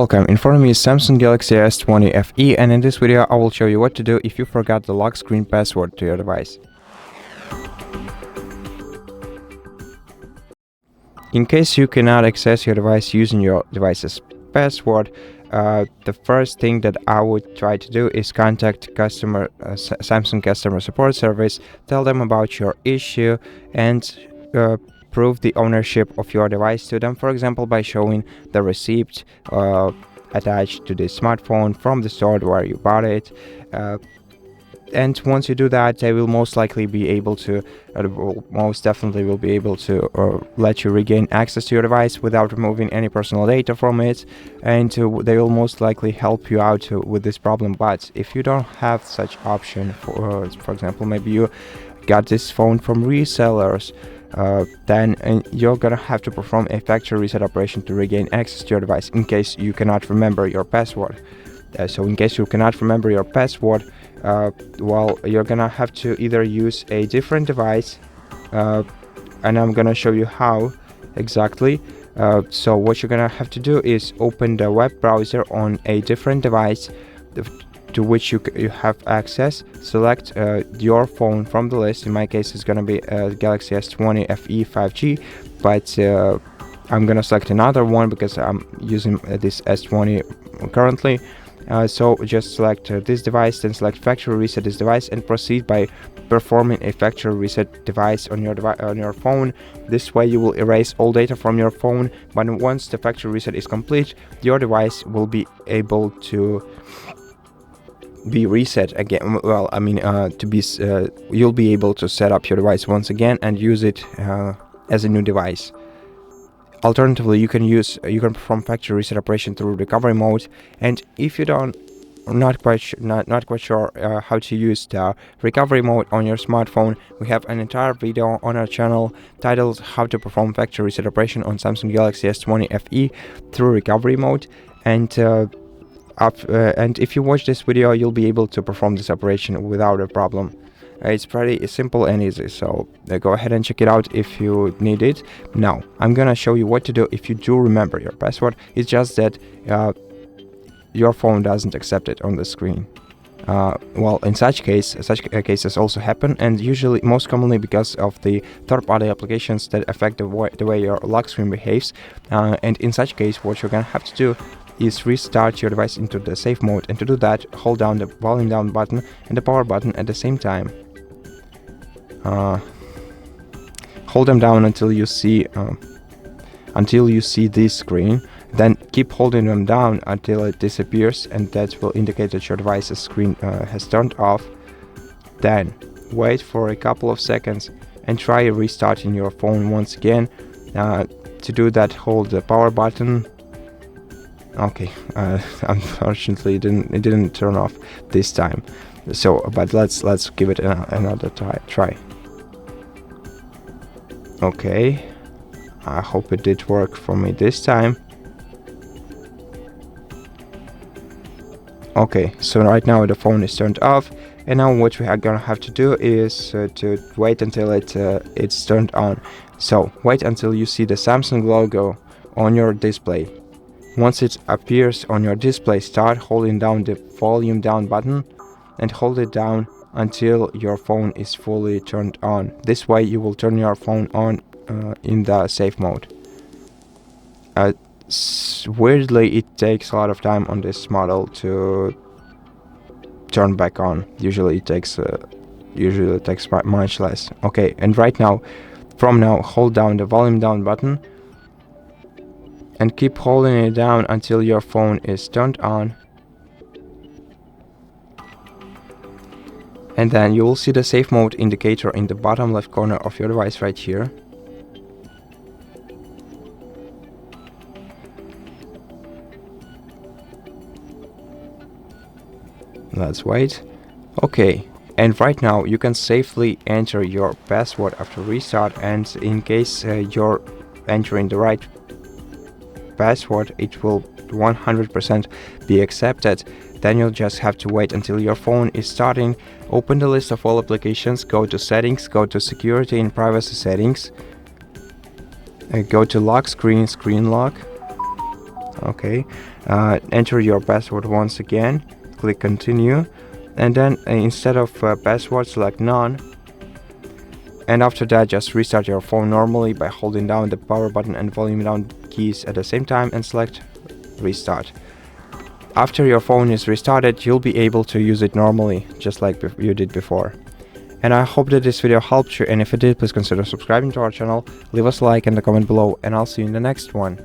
Welcome, in front of me is Samsung Galaxy S20 FE, and in this video I will show you what to do if you forgot the lock screen password to your device. In case you cannot access your device using your device's password, the first thing that I would try to do is contact Samsung customer support service, tell them about your issue, and prove the ownership of your device to them, for example by showing the receipt attached to the smartphone from the store where you bought it. And once you do that, they will most likely be able to, most definitely will be able to let you regain access to your device without removing any personal data from it, and they will most likely help you out with this problem. But if you don't have such option, for example, maybe you got this phone from resellers, then you're gonna have to perform a factory reset operation to regain access to your device in case you cannot remember your password. So in case you cannot remember your password, well, you're gonna have to either use a different device, and I'm gonna show you how exactly. So what you're gonna have to do is open the web browser on a different device to which you have access. Select your phone from the list. In my case it's gonna be Galaxy S20 FE 5G, but I'm gonna select another one because I'm using this S20 currently. So just select this device, then select factory reset this device, and proceed by performing a factory reset device on your phone. This way you will erase all data from your phone, but once the factory reset is complete, your device will be able to be reset again. Well, I mean, you'll be able to set up your device once again and use it as a new device. Alternatively, you can perform factory reset operation through recovery mode. And if you not quite sure how to use the recovery mode on your smartphone, we have an entire video on our channel titled "How to Perform Factory Reset Operation on Samsung Galaxy S20 FE through Recovery Mode." And if you watch this video, you'll be able to perform this operation without a problem. It's pretty simple and easy, so go ahead and check it out if you need it. Now, I'm gonna show you what to do if you do remember your password. It's just that your phone doesn't accept it on the screen. Well, in such cases also happen, and usually, most commonly, because of the third-party applications that affect the way your lock screen behaves. And in such case, what you're gonna have to do is restart your device into the safe mode, and to do that, hold down the volume down button and the power button at the same time. Hold them down until you see this screen. Then keep holding them down until it disappears, and that will indicate that your device's screen has turned off. Then wait for a couple of seconds and try restarting your phone once again. To do that, hold the power button. Okay, unfortunately it didn't turn off this time. So, but let's give it another try. Okay, I hope it did work for me this time. Okay, so right now the phone is turned off, and now what we are gonna have to do is to wait until it's turned on. So wait until you see the Samsung logo on your display. Once it appears on your display, start holding down the volume down button and hold it down until your phone is fully turned on. This way you will turn your phone on in the safe mode. Weirdly, it takes a lot of time on this model to turn back on. Usually it takes much less. Okay, and from now, hold down the volume down button and keep holding it down until your phone is turned on. And then you will see the safe mode indicator in the bottom left corner of your device right here. Let's wait. Okay, and right now you can safely enter your password after restart, and in case you're entering the right password, it will 100% be accepted. Then you'll just have to wait until your phone is starting. Open the list of all applications, go to settings, go to security and privacy settings, go to lock screen, screen lock. Okay, enter your password once again, click continue, and then instead of password, select none. And after that, just restart your phone normally by holding down the power button and volume down keys at the same time and select restart. After your phone is restarted, you'll be able to use it normally, just like you did before. And I hope that this video helped you, and if it did, please consider subscribing to our channel, leave us a like and a comment below, and I'll see you in the next one.